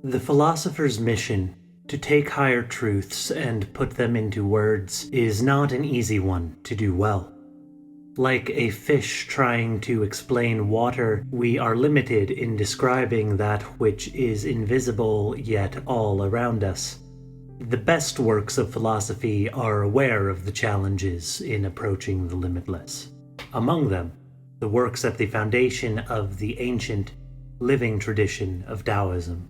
The philosopher's mission, to take higher truths and put them into words, is not an easy one to do well. Like a fish trying to explain water, we are limited in describing that which is invisible yet all around us. The best works of philosophy are aware of the challenges in approaching the limitless. Among them, the works at the foundation of the ancient, living tradition of Taoism.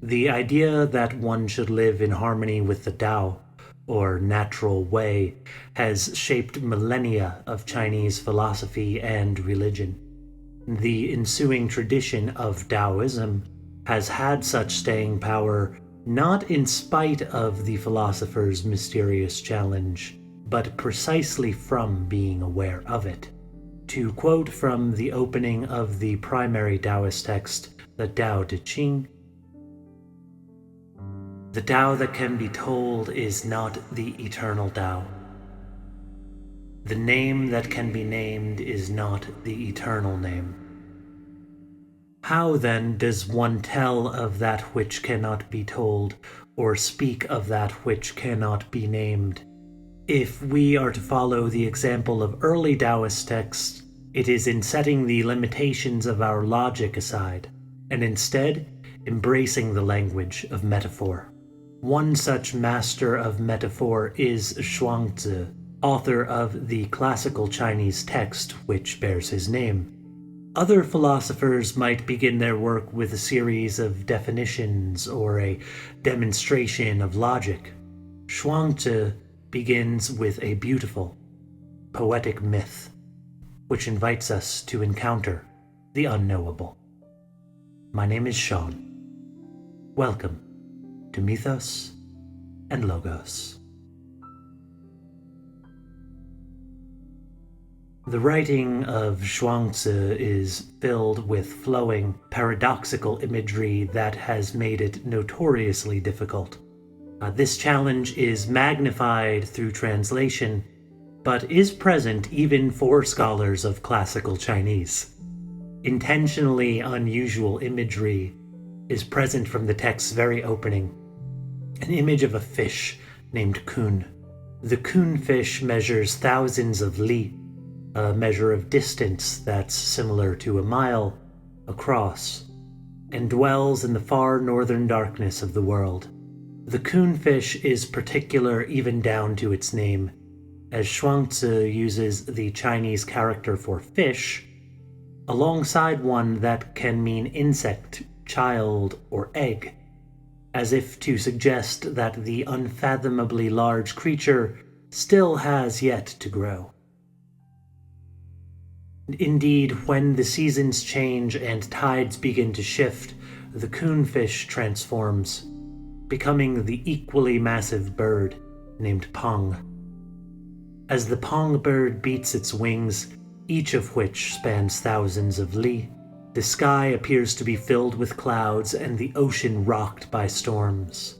The idea that one should live in harmony with the Tao, or natural way, has shaped millennia of Chinese philosophy and religion. The ensuing tradition of Taoism has had such staying power not in spite of the philosopher's mysterious challenge, but precisely from being aware of it. To quote from the opening of the primary Taoist text, the Tao Te Ching, "The Tao that can be told is not the eternal Tao. The name that can be named is not the eternal name." How then does one tell of that which cannot be told, or speak of that which cannot be named? If we are to follow the example of early Taoist texts, it is in setting the limitations of our logic aside, and instead embracing the language of metaphor. One such master of metaphor is Zhuangzi, author of the classical Chinese text which bears his name. Other philosophers might begin their work with a series of definitions or a demonstration of logic. Zhuangzi begins with a beautiful, poetic myth, which invites us to encounter the unknowable. My name is Sean. Welcome to Mythos and Logos. The writing of Zhuangzi is filled with flowing, paradoxical imagery that has made it notoriously difficult. This challenge is magnified through translation, but is present even for scholars of classical Chinese. Intentionally unusual imagery is present from the text's very opening. An image of a fish named Kun. The Kun fish measures thousands of li, a measure of distance that's similar to a mile, across, and dwells in the far northern darkness of the world. The Kun fish is particular even down to its name, as Zhuangzi uses the Chinese character for fish alongside one that can mean insect, child, or egg, as if to suggest that the unfathomably large creature still has yet to grow. Indeed, when the seasons change and tides begin to shift, the coonfish transforms, becoming the equally massive bird named Peng. As the Peng bird beats its wings, each of which spans thousands of li, the sky appears to be filled with clouds and the ocean rocked by storms.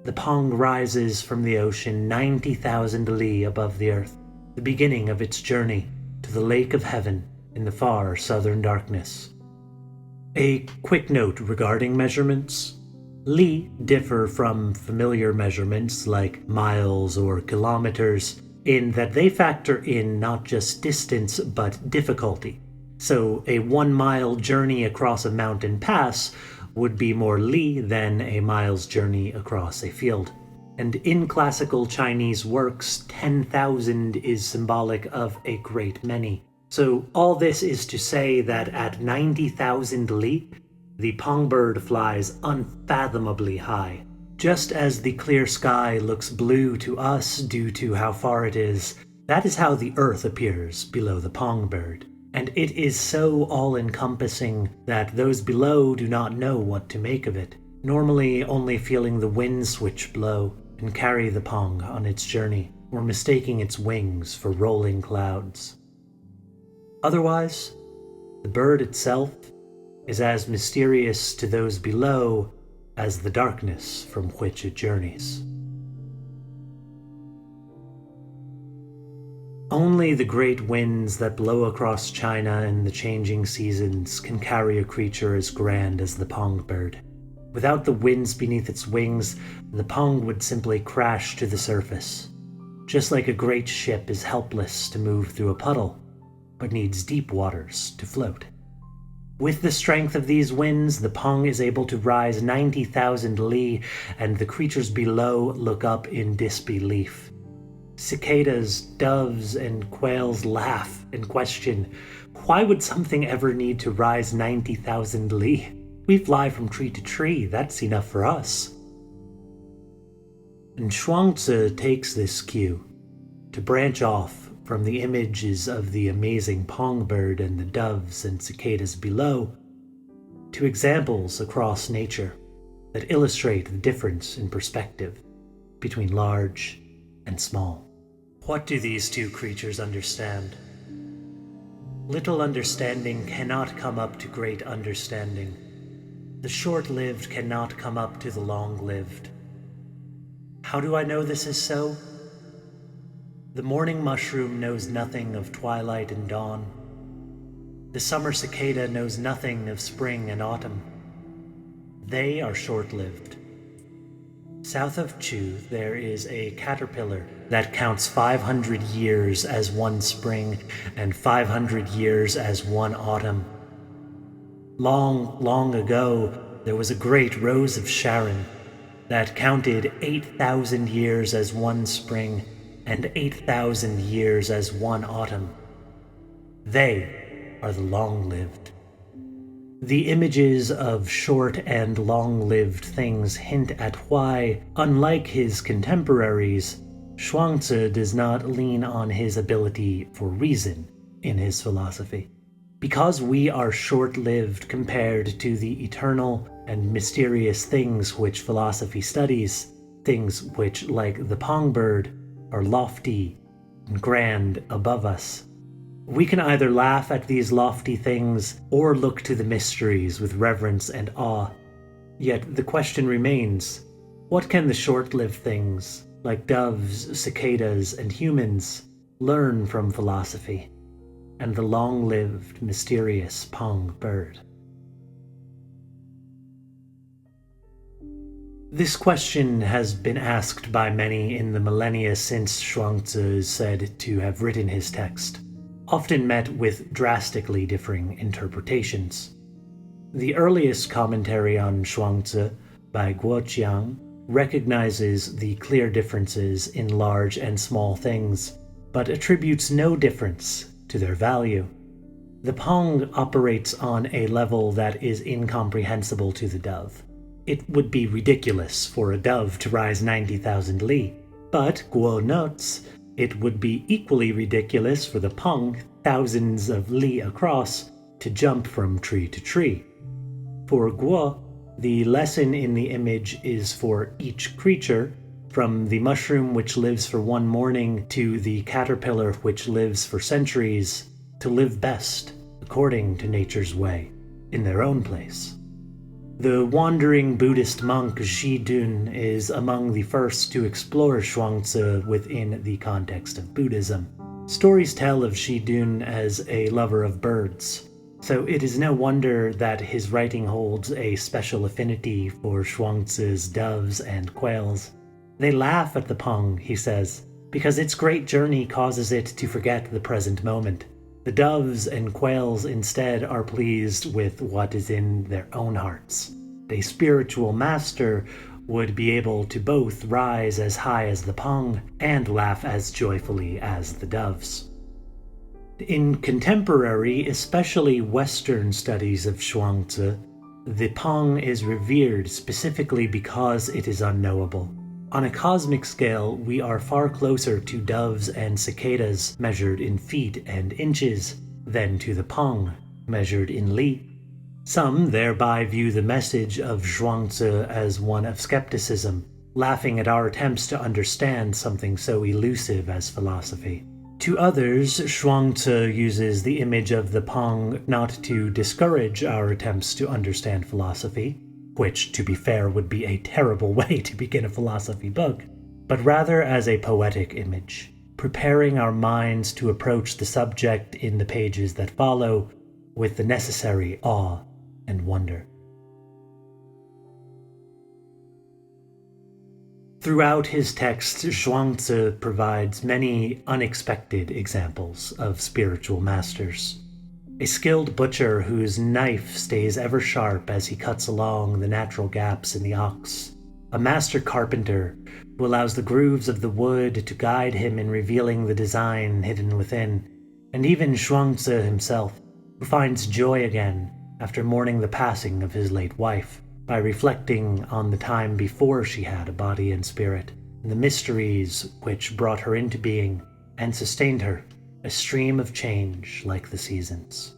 The Peng rises from the ocean 90,000 li above the earth, the beginning of its journey to the lake of heaven in the far southern darkness. A quick note regarding measurements. Li differ from familiar measurements like miles or kilometers in that they factor in not just distance but difficulty. So a 1 mile journey across a mountain pass would be more li than a mile's journey across a field. And in classical Chinese works, 10,000 is symbolic of a great many. So all this is to say that at 90,000 li, the Peng bird flies unfathomably high. Just as the clear sky looks blue to us due to how far it is, that is how the earth appears below the Peng bird. And it is so all-encompassing that those below do not know what to make of it, normally only feeling the winds which blow and carry the Peng on its journey, or mistaking its wings for rolling clouds. Otherwise, the bird itself is as mysterious to those below as the darkness from which it journeys. Only the great winds that blow across China in the changing seasons can carry a creature as grand as the Peng bird. Without the winds beneath its wings, the Peng would simply crash to the surface. Just like a great ship is helpless to move through a puddle, but needs deep waters to float. With the strength of these winds, the Peng is able to rise 90,000 li, and the creatures below look up in disbelief. Cicadas, doves, and quails laugh and question, why would something ever need to rise 90,000 li? We fly from tree to tree, that's enough for us. And Zhuangzi takes this cue to branch off from the images of the amazing Peng bird and the doves and cicadas below to examples across nature that illustrate the difference in perspective between large and small. What do these two creatures understand? Little understanding cannot come up to great understanding. The short-lived cannot come up to the long-lived. How do I know this is so? The morning mushroom knows nothing of twilight and dawn. The summer cicada knows nothing of spring and autumn. They are short-lived. South of Chu, there is a caterpillar that counts 500 years as one spring and 500 years as one autumn. Long, long ago, there was a great rose of Sharon that counted 8,000 years as one spring and 8,000 years as one autumn. They are the long-lived. The images of short and long-lived things hint at why, unlike his contemporaries, Zhuangzi does not lean on his ability for reason in his philosophy. Because we are short-lived compared to the eternal and mysterious things which philosophy studies, things which, like the Peng bird, are lofty and grand above us, we can either laugh at these lofty things or look to the mysteries with reverence and awe. Yet the question remains, what can the short-lived things, like doves, cicadas, and humans, learn from philosophy and the long-lived, mysterious Peng bird? This question has been asked by many in the millennia since Zhuangzi is said to have written his text, often met with drastically differing interpretations. The earliest commentary on Zhuangzi, by Guan, recognizes the clear differences in large and small things, but attributes no difference to their value. The Peng operates on a level that is incomprehensible to the dove. It would be ridiculous for a dove to rise 90,000 li, but Guo notes it would be equally ridiculous for the Peng, thousands of li across, to jump from tree to tree. For Guo, the lesson in the image is for each creature, from the mushroom which lives for one morning to the caterpillar which lives for centuries, to live best according to nature's way, in their own place. The wandering Buddhist monk Zhidun is among the first to explore Zhuangzi within the context of Buddhism. Stories tell of Zhidun as a lover of birds, so it is no wonder that his writing holds a special affinity for Zhuangzi's doves and quails. They laugh at the Peng, he says, because its great journey causes it to forget the present moment. The doves and quails instead are pleased with what is in their own hearts. A spiritual master would be able to both rise as high as the Peng and laugh as joyfully as the doves. In contemporary, especially Western studies of Zhuangzi, the Peng is revered specifically because it is unknowable. On a cosmic scale, we are far closer to doves and cicadas measured in feet and inches than to the Peng measured in li. Some thereby view the message of Zhuangzi as one of skepticism, laughing at our attempts to understand something so elusive as philosophy. To others, Zhuangzi uses the image of the Peng not to discourage our attempts to understand philosophy, which, to be fair, would be a terrible way to begin a philosophy book, but rather as a poetic image, preparing our minds to approach the subject in the pages that follow with the necessary awe and wonder. Throughout his text, Zhuangzi provides many unexpected examples of spiritual masters. A skilled butcher whose knife stays ever sharp as he cuts along the natural gaps in the ox. A master carpenter who allows the grooves of the wood to guide him in revealing the design hidden within. And even Zhuangzi himself, who finds joy again after mourning the passing of his late wife, by reflecting on the time before she had a body and spirit, and the mysteries which brought her into being and sustained her, a stream of change like the seasons.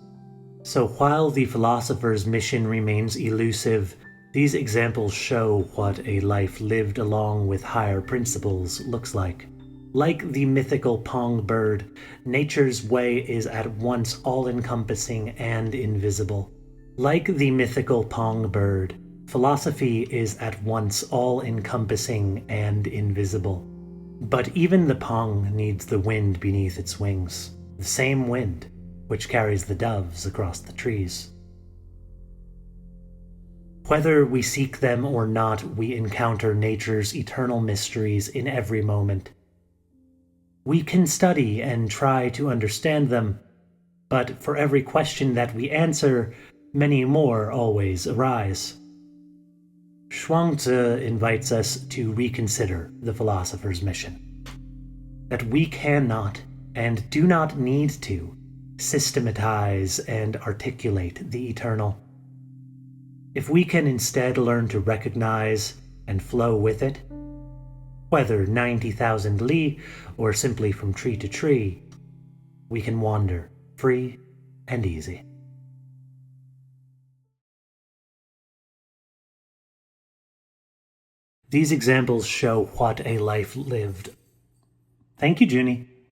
So while the philosopher's mission remains elusive, these examples show what a life lived along with higher principles looks like. Like the mythical Peng bird, nature's way is at once all-encompassing and invisible. Like the mythical Peng bird, philosophy is at once all-encompassing and invisible. But even the Peng needs the wind beneath its wings, the same wind which carries the doves across the trees. Whether we seek them or not, we encounter nature's eternal mysteries in every moment. We can study and try to understand them, but for every question that we answer, many more always arise. Zhuangzi invites us to reconsider the philosopher's mission. That we cannot and do not need to systematize and articulate the eternal. If we can instead learn to recognize and flow with it, whether 90,000 li or simply from tree to tree, we can wander free and easy. These examples show what a life lived. Thank you, Junie.